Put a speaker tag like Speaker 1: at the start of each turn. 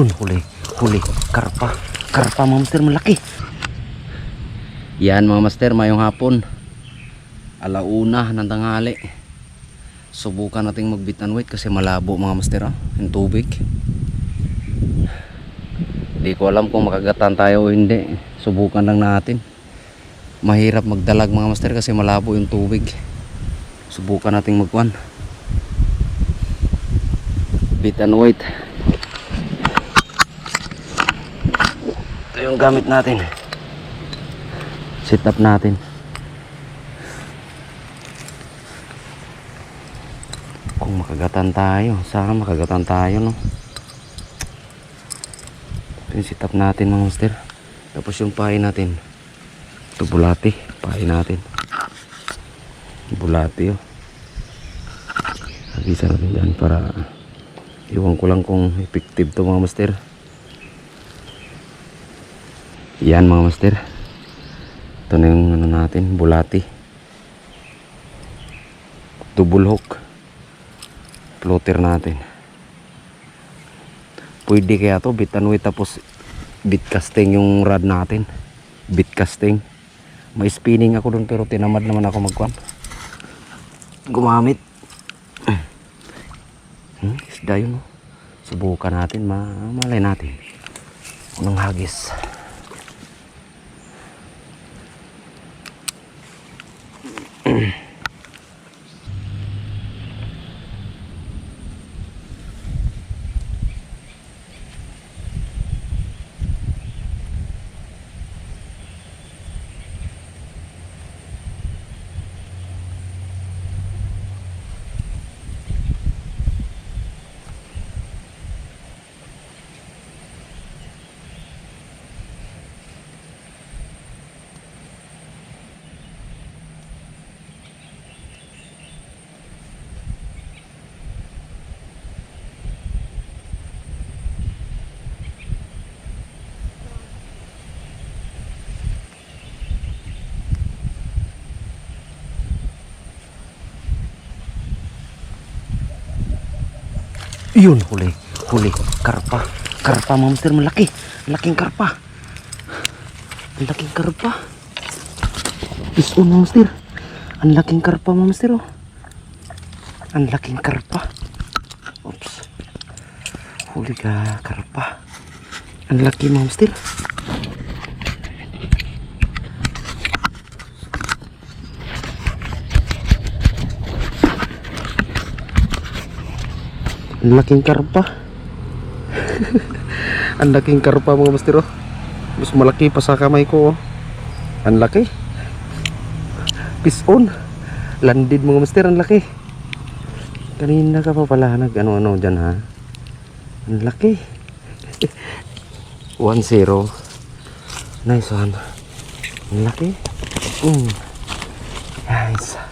Speaker 1: Huli, huli, karpa, karpa mga master, malaki. Yan mga master, mayong hapon, alauna ng tanghali. Subukan nating magbit and wait kasi malabo mga master, yung tubig. Hindi ko alam kung makagatan tayo o hindi. Subukan lang natin. Mahirap magdalag mga master kasi malabo yung tubig. Subukan nating magkuhan, bit and wait. Ito yung gamit natin. Sit up natin. Kung makagatan tayo, sana makagatan tayo, no? Ito yung sit up natin mga master. Tapos yung pahay natin, ito bulati, pahay natin. Bulati, oh. Agisa natin dyan para iwan ko lang kung effective to mga master. Yan mga master, ito na yung ano natin, bulati, double hook floater natin. Pwede kaya to bit and wait tapos bit casting yung rod natin, bit casting. May spinning ako dun pero tinamad naman ako gumamit. Isda yun, subukan natin, malay natin unang hagis. Yun, huli, huli, karpa, karpa mga master, malaki, malaking karpa, malaking karpa. Isun mga master, ang laking karpa mga master, oh. Ang laking karpa. Oops, huli ka karpa, ang laki mga master. Ang laking karpa. Ang laking karpa mga master, oh. Mas malaki pa sa kamay ko, oh. Ang laki. Fish on. Landed mga master, ang laki. Kanina ka pa pala ano dyan, ha. Ang laki. 1-0. Nice one. Ang laki. Nice.